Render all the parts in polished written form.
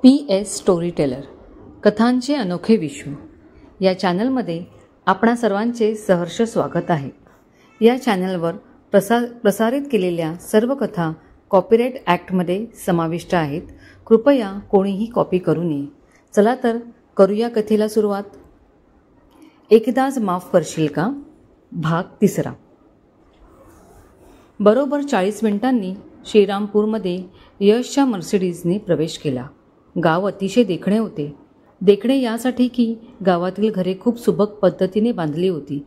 PS story teller कथांचे अनोखे विश्व या चॅनलमध्ये आपणा सर्वांचे सहर्ष स्वागत आहे. या चॅनलवर प्रसारित केलेल्या सर्व कथा कॉपीराइट ॲक्टमध्ये समाविष्ट आहेत. कृपया कोणीही कॉपी करू नये. चला तर करूया कथेला सुरुवात. एकदाच माफ करशील का? भाग 3. बरोबर 40 मिनिटांनी श्रीरामपूरमध्ये यशच्या मर्सिडीजने प्रवेश केला. गाव अतिशय देखणे होते. देखणे यासाठी की गावातील घरे खूप सुबक पद्धतीने बांधली होती.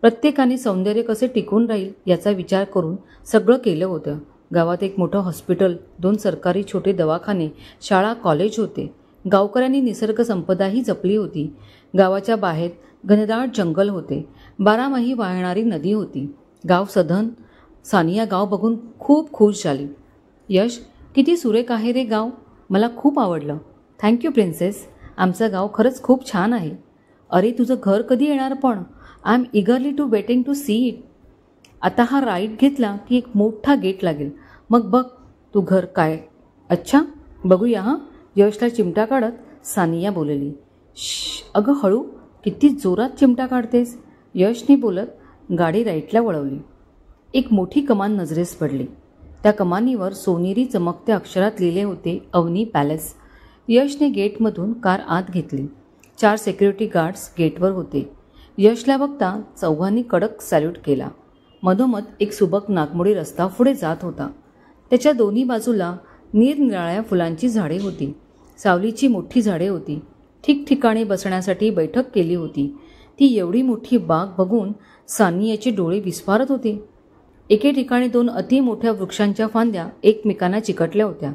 प्रत्येकाने सौंदर्य कसे टिकून राहील याचा विचार करून सगळं केलं होतं. गावात एक मोठं हॉस्पिटल, 2 सरकारी छोटे दवाखाने, शाळा, कॉलेज होते. गावकऱ्यांनी निसर्ग संपदाही जपली होती. गावाच्या बाहेर घनदाट जंगल होते. 12माही वाहणारी नदी होती. गाव सधन. सानिया गाव बघून खूप खुश झाली. यश, किती सुरेख आहे रे गाव. मला खूप आवडलं. Thank you princess. आमचं गाव खरंच खूप छान आहे. अरे, तुझं घर कधी येणार पण? I am eagerly to waiting to see it. आता हा राईट घेतला की एक मोठा गेट लागेल. मग बघ तू घर काय. अच्छा, बघूया हां. यशला चिमटा काढत सानिया बोलली. अगं हळू, किती जोरात चिमटा काढतेस. यशने बोलत गाडी राईटला वळवली. एक मोठी कमान नजरेस पडली. त्या कमानीवर सोनेरी चमकत्या अक्षरात लिहिले होते, अवनी पॅलेस. यशने गेटमधून कार आत घेतली. 4 सिक्युरिटी गार्ड्स गेटवर होते. यशला बघता चौघांनी कडक सॅल्यूट केला. मधोमध एक सुबक नागमोडी रस्ता पुढे जात होता. त्याच्या दोन्ही बाजूला निरनिराळ्या फुलांची झाडे होती. सावलीची मोठी झाडे होती. ठिकठिकाणी बसण्यासाठी बैठक केली होती. ती एवढी मोठी बाग बघून सानियाचे डोळे विस्फारत होते. एके ठिकाणी 2 अति मोठ्या वृक्षांच्या फांद्या एकमेकांना चिकटल्या होत्या.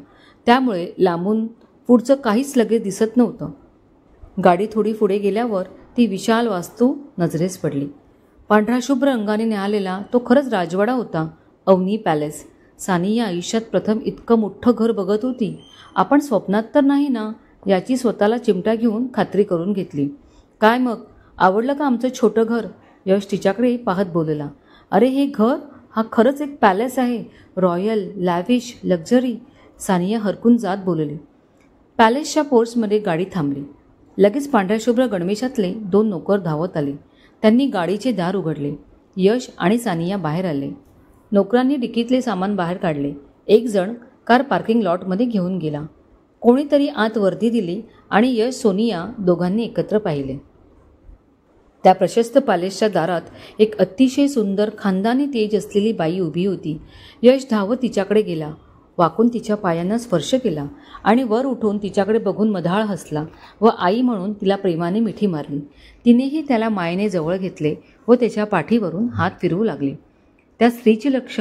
त्यामुळे लांबून पुढचं काहीच लगेच दिसत नव्हतं. गाडी थोडी पुढे गेल्यावर ती विशाल वास्तू नजरेस पडली. पांढरा शुभ्र रंगाने न्याहाळलेला तो खरंच राजवाडा होता, अवनी पॅलेस. सानिया आयुष्यात प्रथम इतकं मोठं घर बघत होती. आपण स्वप्नात तर नाही ना, याची स्वतःला चिमटा घेऊन खात्री करून घेतली. काय मग, आवडलं का आमचं छोटं घर? यश तिच्याकडे पाहत बोलला. अरे, हे घर हा खरंच एक पॅलेस आहे. Royal, lavish, luxury. सानिया हरकून जात बोलली. पॅलेसच्या पोर्चमध्ये गाडी थांबली. लगेच पांढऱ्या शुभ्र गणवेशातले 2 नोकर धावत आले. त्यांनी गाडीचे दार उघडले. यश आणि सानिया बाहेर आले. नोकरांनी डिकीतले सामान बाहेर काढले. एक जण कार पार्किंग लॉटमध्ये घेऊन गेला. कोणीतरी आत वर्दी दिली आणि यश, सोनिया दोघांनी एकत्र पाहिले. त्या प्रशस्त पॅलेसच्या दारात एक अतिशय सुंदर खानदानी तेज असलेली बाई उभी होती. यश धावत तिच्याकडे गेला, वाकून तिच्या पायांना स्पर्श केला आणि वर उठून तिच्याकडे बघून मधाळ हसला व आई म्हणून तिला प्रेमाने मिठी मारली. तिनेही त्याला मायेने जवळ घेतले व त्याच्या पाठीवरून हात फिरवू लागले. त्या स्त्रीचे लक्ष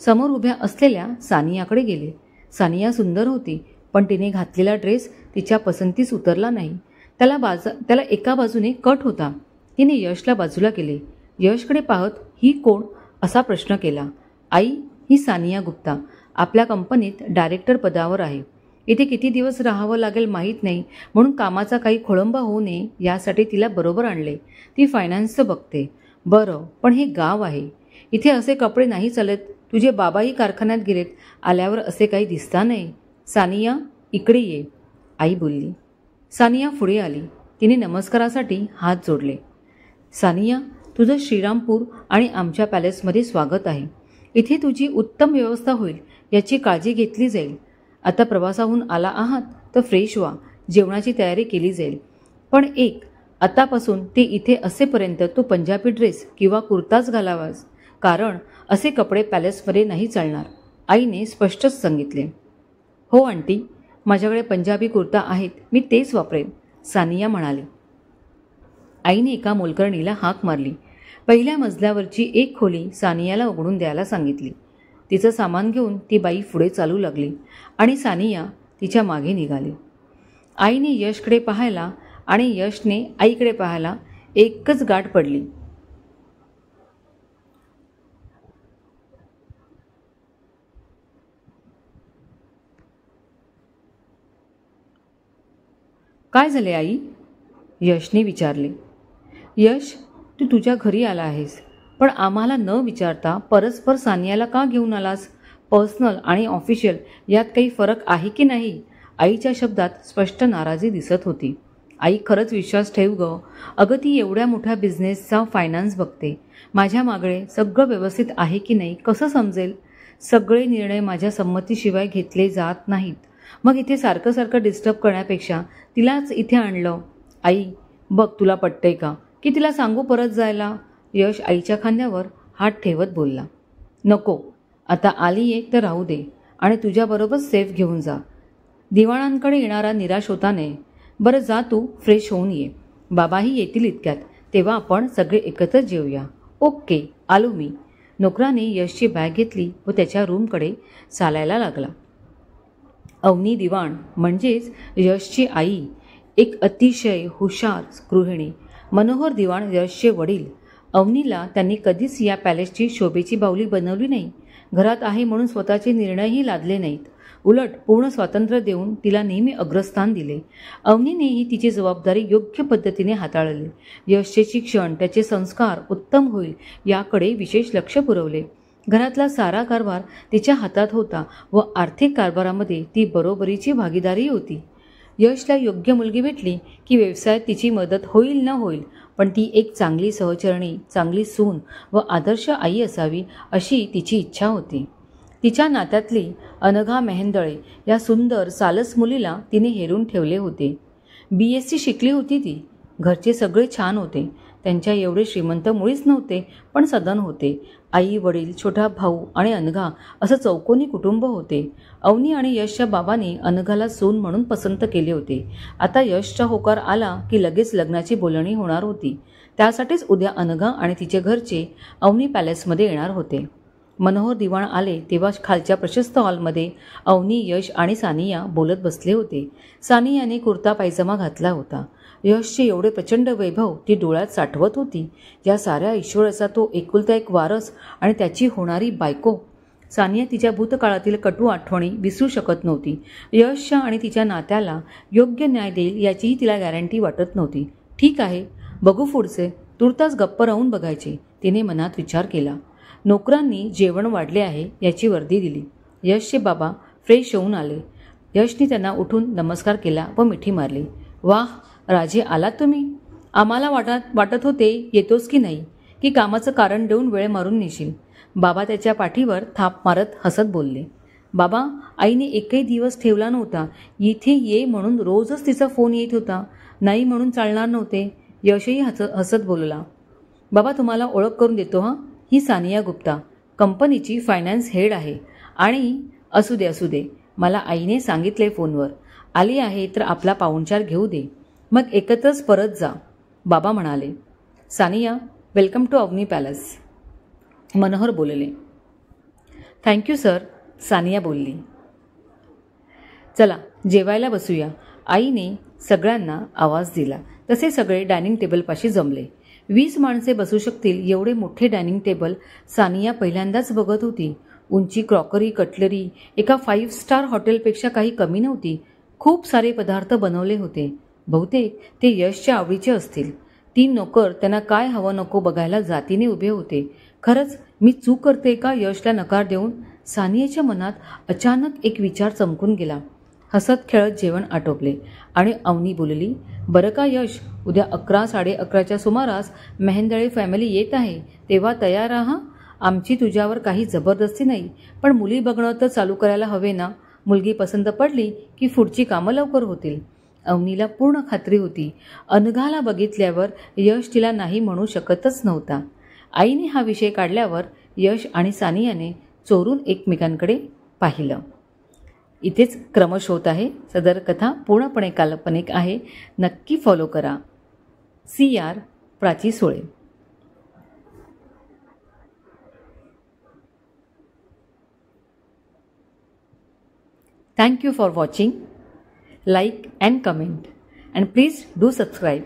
समोर उभ्या असलेल्या सानियाकडे गेले. सानिया सुंदर होती, पण तिने घातलेला ड्रेस तिच्या पसंतीस उतरला नाही. त्याला एका बाजूने कट होता. तिने यशला बाजूला केले. यशकडे पाहत ही कोण असा प्रश्न केला. आई, ही सानिया गुप्ता. आपल्या कंपनीत डायरेक्टर पदावर आहे. इथे किती दिवस राहावं लागेल माहीत नाही, म्हणून कामाचा काही खोळंबा होऊ नये यासाठी तिला बरोबर आणले. ती फायनान्सचं बघते. बरं, पण हे गाव आहे. इथे असे कपडे नाही चालत. तुझे बाबाही कारखान्यात गेलेत. आल्यावर असे काही दिसता नाही. सानिया, इकडे ये, आई बोलली. सानिया पुढे आली. तिने नमस्कारासाठी हात जोडले. सानिया, तुझं श्रीरामपूर आणि आमच्या पॅलेसमध्ये स्वागत आहे. इथे तुझी उत्तम व्यवस्था होईल याची काळजी घेतली जाईल. आता प्रवासाहून आला आहात तर फ्रेश व्हा. जेवणाची तयारी केली जाईल. पण आतापासून ते इथे असेपर्यंत तू पंजाबी ड्रेस किंवा कुर्ताच घालावास, कारण असे कपडे पॅलेसमध्ये नाही चालणार, आईने स्पष्टच सांगितले. हो आंटी, माझ्याकडे पंजाबी कुर्ता आहेत, मी तेच वापरेन, सानिया म्हणाली. आईने एका मोलकरणीला हाक मारली. पहिल्या मजल्यावरची एक खोली सानियाला उघडून द्यायला सांगितली. तिचं सामान घेऊन ती बाई पुढे चालू लागली आणि सानिया तिच्या मागे निघाली. आईने यशकडे पाहायला आणि यशने आईकडे पाहायला. एकच गाठ पडली. काय झाले आई? यशने विचारले. यश, तू तुझ्या घरी आला आहेस, पण आम्हाला न विचारता परस्पर सानियाला का घेऊन आलास? पर्सनल आणि ऑफिशियल यात काही फरक आहे की नाही? आईच्या शब्दात स्पष्ट नाराजी दिसत होती. आई, खरंच विश्वास ठेव ग. अगं, ती एवढ्या मोठ्या बिझनेसचा फायनान्स बघते. माझ्या मागळे सगळं व्यवस्थित आहे की नाही कसं समजेल? सगळे निर्णय माझ्या संमतीशिवाय घेतले जात नाहीत. मग इथे सारखं सारखं डिस्टर्ब करण्यापेक्षा तिलाच इथे आणलं. आई, बघ तुला पटतंय का की तिला सांगू परत जायला? यश आईच्या खांद्यावर हात ठेवत बोलला. नको, आता आली एक तर राहू दे आणि तुझ्याबरोबर सेफ घेऊन जा. दिवाणांकडे येणारा निराश होता नये. बरं जा, तू फ्रेश होऊन ये. बाबाही येतील इतक्यात, तेव्हा आपण सगळे एकत्र जेवूया. ओके, आलो मी. नोकराने यशची बॅग घेतली व त्याच्या रूमकडे चालायला लागला. अवनी दिवाण म्हणजेच यशची आई एक अतिशय हुशार गृहिणी. मनोहर दिवाण यशचे वडील. अवनीला त्यांनी कधीच या पॅलेसची शोभेची बाहुली बनवली नाही. घरात आहे म्हणून स्वतःचे निर्णयही लादले नाहीत. उलट पूर्ण स्वातंत्र्य देऊन तिला नेहमी अग्रस्थान दिले. अवनीनेही तिची जबाबदारी योग्य पद्धतीने हाताळली. यशचे शिक्षण, त्याचे संस्कार उत्तम होईल याकडे विशेष लक्ष पुरवले. घरातला सारा कारभार तिच्या हातात होता व आर्थिक कारभारामध्ये ती बरोबरीची भागीदारी होती. यशला योग्य मुलगी भेटली की व्यवसायात तिची मदत होईल न होईल, पण ती एक चांगली सहचरणी, चांगली सून व आदर्श आई असावी अशी तिची इच्छा होती. तिच्या नात्यातली अनघा मेहेंदळे या सुंदर सालस मुलीला तिने हेरून ठेवले होते. BSc शिकली होती ती. घरचे सगळे छान होते. त्यांच्या एवढे श्रीमंत मुळीच नव्हते, पण सदन होते. आई, वडील, छोटा भाऊ आणि अनघा असं चौकोनी कुटुंब होते. अवनी आणि यशच्या बाबांनी अनघाला सून म्हणून पसंत केले होते. आता यशचा होकार आला की लगेच लग्नाची बोलणी होणार होती. त्यासाठीच उद्या अनघा आणि तिचे घरचे अवनी पॅलेसमध्ये येणार होते. मनोहर दिवाण आले तेव्हा खालच्या प्रशस्त हॉलमध्ये अवनी, यश आणि सानिया बोलत बसले होते. सानियाने कुर्ता पायजमा घातला होता. यशचे एवढे प्रचंड वैभव ती डोळ्यात साठवत होती. या साऱ्या ऐश्वर्याचा तो एकुलता एक वारस आणि त्याची होणारी बायको. सानिया तिच्या भूतकाळातील कटू आठवणी विसरू शकत नव्हती. यशच्या आणि तिच्या नात्याला योग्य न्याय देईल याचीही तिला गॅरंटी वाटत नव्हती. ठीक आहे, बघू पुढचे. तुर्तास गप्प राहून बघायचे, तिने मनात विचार केला. नोकरांनी जेवण वाढले आहे याची वर्दी दिली. यशचे बाबा फ्रेश होऊन आले. यशने त्यांना उठून नमस्कार केला व मिठी मारली. वाह राजे, आलात तुम्ही. आम्हाला वाटत होते येतोस की नाही, की कामाचं कारण देऊन वेळ मारून नेशील. बाबा त्याच्या पाठीवर थाप मारत हसत बोलले. बाबा, आईने एकही दिवस ठेवला नव्हता. इथे ये म्हणून रोजच तिचा फोन येत होता. नाही म्हणून चालणार नव्हते. यशही हसत बोलला. बाबा, तुम्हाला ओळख करून देतो हां. ही सानिया गुप्ता, कंपनीची फायनान्स हेड आहे. आणि असू दे, मला आईने सांगितले फोनवर. आली आहे तर आपला पाहुणचार घेऊ दे, मग एकत्रच परत जा, बाबा म्हणाले. Sania, welcome to Avani palace, Manohar बोलले. थँक्यू सर, सानिया बोलली. चला जेवायला बसूया, आईने सगळ्यांना आवाज दिला. तसे सगळे डायनिंग टेबलपाशी जमले. 20 माणसे बसू शकतील एवढे मोठे डायनिंग टेबल सानिया पहिल्यांदाच बघत होती. उंची, क्रॉकरी, कटलरी एका 5 स्टार हॉटेलपेक्षा काही कमी नव्हती. खूप सारे पदार्थ बनवले होते. बहुतेक ते यशच्या आवडीचे असतील. 3 नोकर त्यांना काय हवं नको बघायला जातीने उभे होते. खरंच मी चूक करते का यशला नकार देऊन? सानियाच्या मनात अचानक एक विचार चमकून गेला. हसत खेळत जेवण आटोपले आणि अवनी बोलली. बरं का यश, उद्या 11, 11:30च्या सुमारास मेहेंदळे फॅमिली येत आहे, तेव्हा तयार राहा. आमची तुझ्यावर काही जबरदस्ती नाही, पण मुली बघणं तर चालू करायला हवे ना. मुलगी पसंत पडली की पुढची कामं लवकर होतील. अवनीला पूर्ण खात्री होती अनघाला बघितल्यावर यश तिला नाही म्हणू शकतच नव्हता. आईने हा विषय काढल्यावर यश आणि सानियाने चोरून एकमेकांकडे पाहिलं. इथेच क्रमश होत आहे. सदर कथा पूर्णपणे काल्पनिक आहे. नक्की फॉलो करा. CR Prachi सोळे. Thank you for watching. Like and comment, and please do subscribe.